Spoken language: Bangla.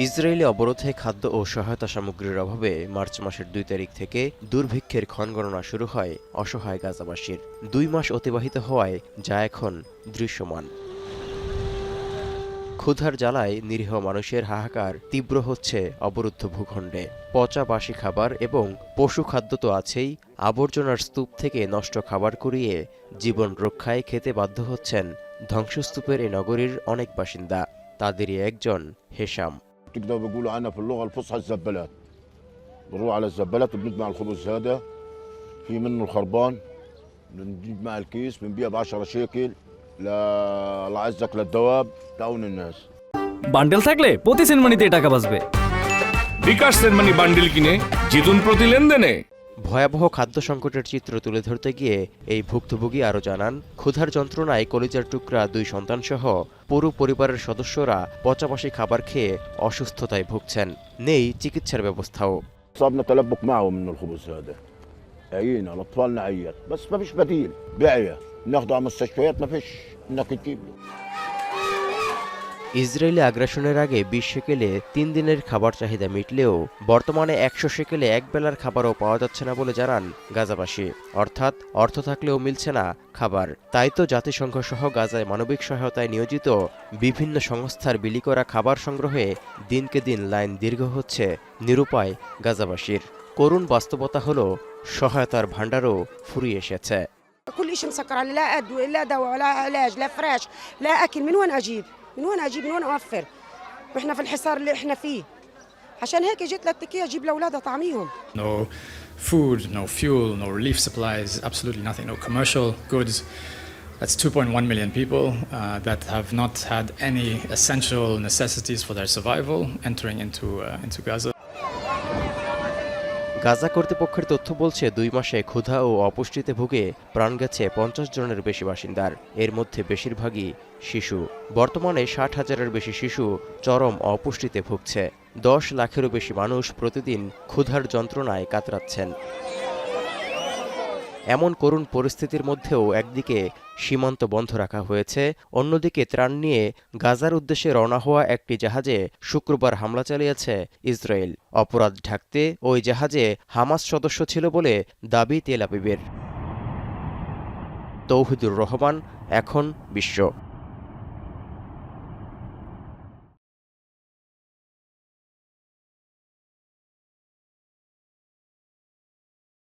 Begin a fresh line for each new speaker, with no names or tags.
ইসরায়েলি অবরোধে খাদ্য ও সহায়তা সামগ্রীর অভাবে মার্চ মাসের ২ তারিখ থেকে দুর্ভিক্ষের ক্ষণগণনা শুরু হয় অসহায় গাজাবাসীর। ২ মাস অতিবাহিত হওয়ায় যা এখন দৃশ্যমান। ক্ষুধার জ্বালায় নিরীহ মানুষের হাহাকার তীব্র হচ্ছে অবরুদ্ধ ভূখণ্ডে। পচা বাসি খাবার এবং পশু খাদ্য তো আছেই, আবর্জনার স্তূপ থেকে নষ্ট খাবার কুড়িয়ে জীবন রক্ষায় খেতে বাধ্য হচ্ছেন ধ্বংসস্তূপের এ নগরীর অনেক বাসিন্দা। তাদেরই একজন হেশাম।
تقدر بيقولوا عنها في اللغه الفصحى الزبالات. بنروح على الزبالات وبنجمع الخبز هذا، في منه الخربان بنجيب مع الكيس بنبيع ب 10 شيكل الله يعزك للدواب تعاون الناس.
বান্ডেল থাকলে প্রতি সেনমানিতে টাকা বাঁচবে।
বিকাশ সেনমানি বান্ডেল কিনে জিতুন প্রতি লেনদেনে।
ভয়াবহ খাদ্য সংকটের চিত্র তুলে ধরতে গিয়ে এই ভুক্তভোগী আরও জানান, ক্ষুধার যন্ত্রণায় কলিজার টুকরা ২ সন্তানসহ পুরো পরিবারের সদস্যরা পচাবাসি খাবার খেয়ে অসুস্থতায় ভুগছেন। নেই চিকিৎসার ব্যবস্থাও।
صابنا تلبك معه من الخبز هذا. عيينا الاطفال نعيط بس ما فيش بديل، بعيا ناخده على المستشفيات ما فيش انك تجيب له.
ইসরায়েলি আগ্রাসনের আগে ২০ শেকেলে ৩ দিনের খাবার চাহিদা মিটলেও বর্তমানে ১০০ শেকেলে একবেলার খাবারও পাওয়া যাচ্ছে না বলে জানান গাজাবাসী। অর্থাৎ অর্থ থাকলেও মিলছে না খাবার। তাই তো জাতিসংঘ সহ গাজায় মানবিক সহায়তায় নিয়োজিত বিভিন্ন সংস্থার বিলি করা খাবার সংগ্রহে দিনকে দিন লাইন দীর্ঘ হচ্ছে নিরুপায় গাজাবাসীর। করুণ বাস্তবতা হলো সহায়তার ভাণ্ডারও ফুরিয়ে এসেছে।
كل شيء مسكر علي، لا ادويه لا دواء لا علاج لا فراش لا اكل. من وين اجيب؟ من وين اوفر؟ واحنا في الحصار اللي احنا فيه. عشان هيك جيت للتكيه اجيب لاولادها طعميهم.
No food, no fuel, no relief supplies, absolutely nothing. No commercial goods. That's 2.1 million people that have not had any essential necessities for their survival entering into Gaza.
Gaza কর্তৃপক্ষের তথ্য বলছে ২ মাসে ক্ষুধা ও অপুষ্টিতে ভুগে প্রাণ গেছে ৫০ জনের বেশি বাসিন্দার। এর মধ্যে বেশিরভাগই শিশু। বর্তমানে ৬০,০০০-এর বেশি শিশু চরম অপুষ্টিতে ভুগছে। ১০ লাখেরও বেশি মানুষ প্রতিদিন ক্ষুধার যন্ত্রণায় কাতরাচ্ছেন। এমন করুণ পরিস্থিতির মধ্যেও একদিকে সীমান্ত বন্ধ রাখা হয়েছে, অন্যদিকে ত্রাণ নিয়ে গাজার উদ্দেশ্যে রওনা হওয়া একটি জাহাজে শুক্রবার হামলা চালিয়েছে ইসরায়েল। অপরাধ ঢাকতে ওই জাহাজে হামাস সদস্য ছিল বলে দাবি তেল আবিবের। তৌহিদুর রহমান, এখন বিশ্ব।